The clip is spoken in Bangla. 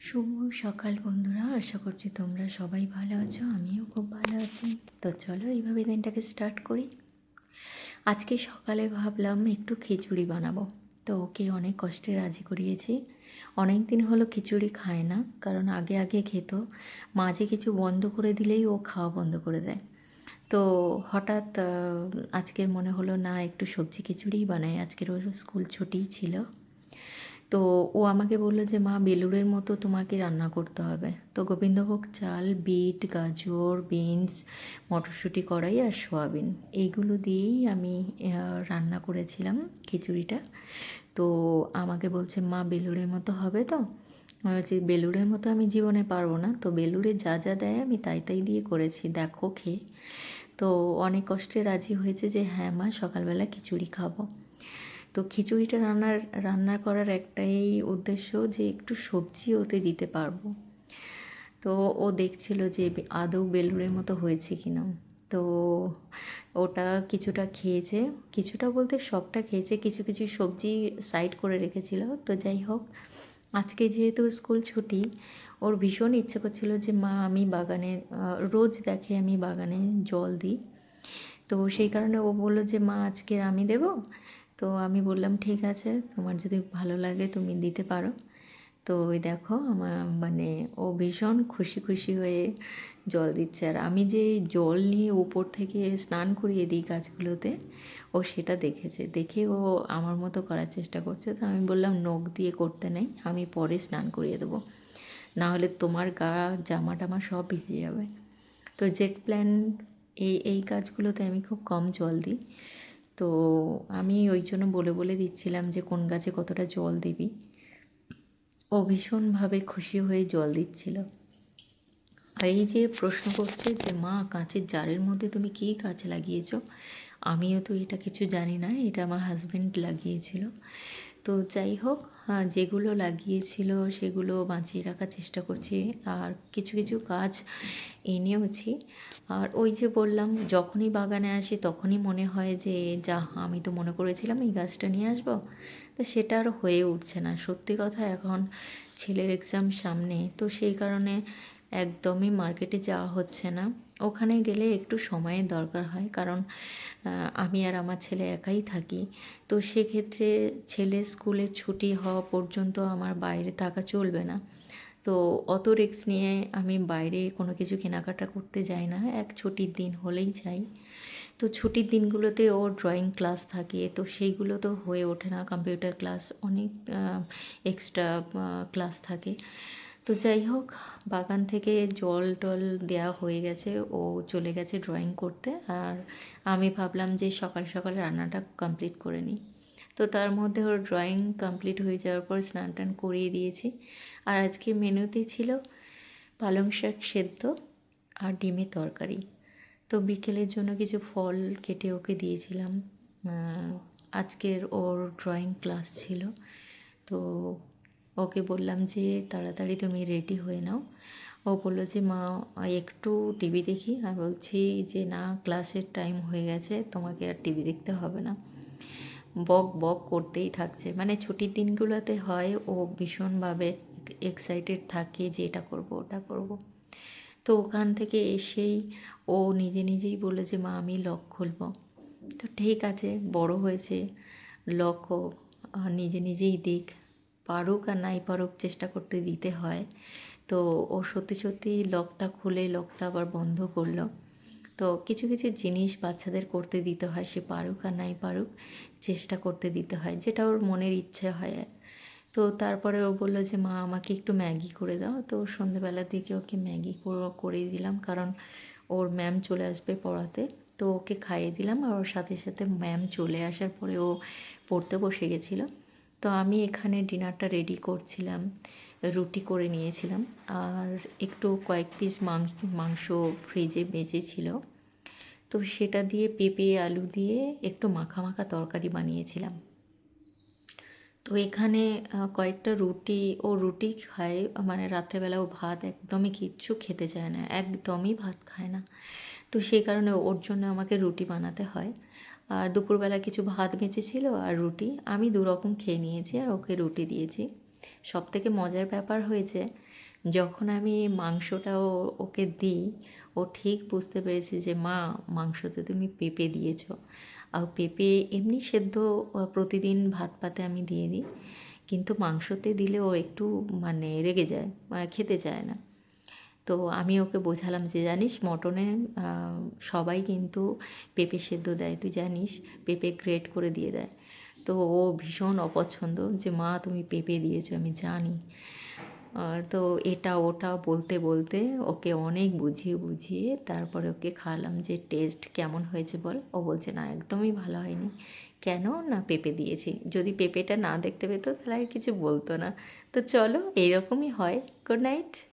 শুভ সকাল বন্ধুরা, আশা করছি তোমরা সবাই ভালো আছো। আমিও খুব ভালো আছি। তো চলো এইভাবে দিনটাকে স্টার্ট করি। আজকে সকালে ভাবলাম একটু খিচুড়ি বানাবো। তো ওকে অনেক কষ্টে রাজি করিয়েছি। অনেক দিন হলো খিচুড়ি খায় না, কারণ আগে আগে খেত। মাঝে কিছু বন্ধ করে দিলেই ও খাওয়া বন্ধ করে দেয়। তো হঠাৎ আজকের মনে হলো না, একটু সবজি খিচুড়িই বানাই। আজকের ওর স্কুল ছুটিই ছিল। তো ও আমাকে বললো যে মা, বেলুড়ের মতো তোমাকে রান্না করতে হবে। তো গোবিন্দভোগ চাল, বিট, গাজর, বিনস, মটরশুঁটি, কড়াই আর সোয়াবিন, এইগুলো দিয়েই আমি রান্না করেছিলাম খিচুড়িটা। তো আমাকে বলছে মা, বেলুড়ের মতো হবে তো? আমি বলছি বেলুড়ের মতো আমি জীবনে পারবো না, তো বেলুড়ে যা যা দেয় আমি তাই তাই দিয়ে করেছি, দেখো খেয়ে। তো অনেক কষ্টে রাজি হয়েছে যে হ্যাঁ মা, সকালবেলা খিচুড়ি খাবো। তো খিচুড়িটা রান্না করার একটাই উদ্দেশ্য যে একটু সবজি ওতে দিতে পারবো। তো ও দেখছিল যে আদৌ বেলুড়ের মতো হয়েছে কি না। তো ওটা কিছুটা খেয়েছে, কিছুটা বলতে সবটা খেয়েছে, কিছু কিছু সবজি সাইড করে রেখেছিল। তো যাই হোক, আজকে যেহেতু স্কুল ছুটি, ওর ভীষণ ইচ্ছে করছিল যে মা, আমি বাগানে রোজ দেখে আমি বাগানে জল দিই। তো সেই কারণে ও বললো যে মা, আজকে আমি দেব। তো আমি বললাম ঠিক আছে, তোমার যদি ভালো লাগে তুমি দিতে পারো। তো ওই দেখো আমার মানে ও ভীষণ খুশি খুশি হয়ে জল দিচ্ছে। আর আমি যে জল নিয়ে উপর থেকে স্নান করিয়ে দিই গাছগুলোতে, ও সেটা দেখেছে, দেখে ও আমার মতো করার চেষ্টা করছে। তো আমি বললাম নখ দিয়ে করতে নেই, আমি পরে স্নান করিয়ে দেবো, না হলে তোমার গা, জামা টামা সব ভিজে যাবে। তো জেট প্ল্যান, এই কাজগুলোতে আমি খুব কম জল দিই। তো আমি ওই জন্য বলে বলে দিচ্ছিলাম যে কোন গাছে কতটা জল দিবি। ও ভীষণভাবে খুশি হয়ে জল দিচ্ছিল। আর এই যে প্রশ্ন করছে যে মা, কাঁচের জারের মধ্যে তুমি কী গাছ লাগিয়েছো, আমিও তো এটা কিছু জানি না, এটা আমার হাজব্যান্ড লাগিয়েছিল। তো যাই হোক, যেগুলো লাগিয়েছিল সেগুলো বাঁচিয়ে রাখার চেষ্টা করছি। আর কিছু কিছু গাছ এনেওছি। আর ওই যে বললাম, যখনই বাগানে আসি তখনই মনে হয় যে যা, আমি তো মনে করেছিলাম এই গাছটা নিয়ে আসবো, তো সেটা আর হয়ে উঠছে না। সত্যি কথা, এখন ছেলের এক্সাম সামনে, তো সেই কারণে একদমই মার্কেটে যাওয়া হচ্ছে না। ওখানে গেলে একটু সময়ের দরকার হয়, কারণ আমি আর আমার ছেলে একাই থাকি। তো সেক্ষেত্রে ছেলে স্কুলে ছুটি হওয়া পর্যন্ত আমার বাইরে থাকা চলবে না। তো অত রিস্ক নিয়ে আমি বাইরে কোনো কিছু কেনাকাটা করতে যাই না, এক ছুটির দিন হলেই যাই। তো ছুটির দিনগুলোতে ওর ড্রয়িং ক্লাস থাকে, তো সেইগুলো তো হয়ে ওঠে না, কম্পিউটার ক্লাস, অনেক এক্সট্রা ক্লাস থাকে। তো যাই হোক, বাগান থেকে জল টল দেওয়া হয়ে গেছে, ও চলে গেছে ড্রয়িং করতে। আর আমি ভাবলাম যে সকাল সকাল রান্নাটা কমপ্লিট করে নিই। তো তার মধ্যে ওর ড্রয়িং কমপ্লিট হয়ে যাওয়ার পর স্নান টান করিয়ে দিয়েছি। আর আজকে মেনুতে ছিল পালং শাক সেদ্ধ আর ডিমের তরকারি। তো বিকেলের জন্য কিছু ফল কেটে ওকে দিয়েছিলাম। আজকের ওর ড্রয়িং ক্লাস ছিল। তো ওকে বললাম যে তাড়াতাড়ি তুমি রেডি হয়ে নাও। ও বললো যে মা, একটু টিভি দেখি। আমি বলছি যে না, ক্লাসের টাইম হয়ে গেছে, তোমাকে আর টিভি দেখতে হবে না। বক বক করতেই থাকছে। মানে ছুটির দিনগুলোতে হয় ও ভীষণভাবে এক্সাইটেড থাকে যে এটা করব ওটা করব। তো ওখান থেকে এসেই ও নিজে নিজেই বলে যে মা, আমি লক খুলব। তো ঠিক আছে, বড় হয়েছে, লক ও নিজে নিজেই দিক, পারুক আর নাই পারুক চেষ্টা করতে দিতে হয়। তো ও সত্যি সত্যি লকটা খুলে লকটা আবার বন্ধ করলো। তো কিছু কিছু জিনিস বাচ্চাদের করতে দিতে হয়, সে পারুক আর নাই পারুক, চেষ্টা করতে দিতে হয়, যেটা ওর মনের ইচ্ছে হয়। তো তারপরে ও বললো যে মা, আমাকে একটু ম্যাগি করে দাও। তো সন্ধেবেলার দিকে ওকে ম্যাগি করে দিলাম, কারণ ওর ম্যাম চলে আসবে পড়াতে। তো ওকে খাইয়ে দিলাম, আর ওর সাথে সাথে ম্যাম চলে আসার পরে ও পড়তে বসে গেছিলো। তো আমি এখানে ডিনারটা রেডি করছিলাম, রুটি করে নিয়েছিলাম, আর একটু কয়েক পিস মাংস ফ্রিজে বেঁচে ছিল। তো সেটা দিয়ে পেঁপে আলু দিয়ে একটু মাখা মাখা তরকারি বানিয়েছিলাম। তো এখানে কয়েকটা রুটি, ও রুটি খায়, মানে রাত্রেবেলা ও ভাত একদমই কিচ্ছু খেতে চায় না, একদমই ভাত খায় না। তো সেই কারণে ওর জন্য আমাকে রুটি বানাতে হয়। আর দুপুরবেলা কিছু ভাত বেঁচেছিল আর রুটি, আমি দু রকম খেয়ে নিয়েছি আর ওকে রুটি দিয়েছি। সবথেকে মজার ব্যাপার হয়েছে, যখন আমি মাংসটাও ওকে দিই, ও ঠিক বুঝতে পেরেছে যে মা, মাংসতে তুমি পেঁপে দিয়েছো। আর পেঁপে এমনি সেদ্ধ প্রতিদিন ভাত পাতে আমি দিয়ে দিই, কিন্তু মাংসতে দিলে ও একটু মানে রেগে যায়, খেতে চায় না। তো আমি ওকে বোঝালাম যে জানিস মটনে সবাই কিন্তু পেঁপে সেদ্ধ দেয়, তুই জানিস, পেঁপে গ্রেট করে দিয়ে দেয়। তো ও ভীষণ অপছন্দ যে মা তুমি পেঁপে দিয়েছো, আমি জানি। তো এটা ওটা বলতে বলতে ওকে অনেক বুঝিয়ে বুঝিয়ে তারপরে ওকে খাওয়ালাম যে টেস্ট কেমন হয়েছে বল। ও বলছে না, একদমই ভালো হয়নি। কেন না, পেঁপে দিয়েছি। যদি পেঁপেটা না দেখতে পেতো তাহলে আর কিছু বলতো না। তো চলো, এইরকমই হয়। Good night.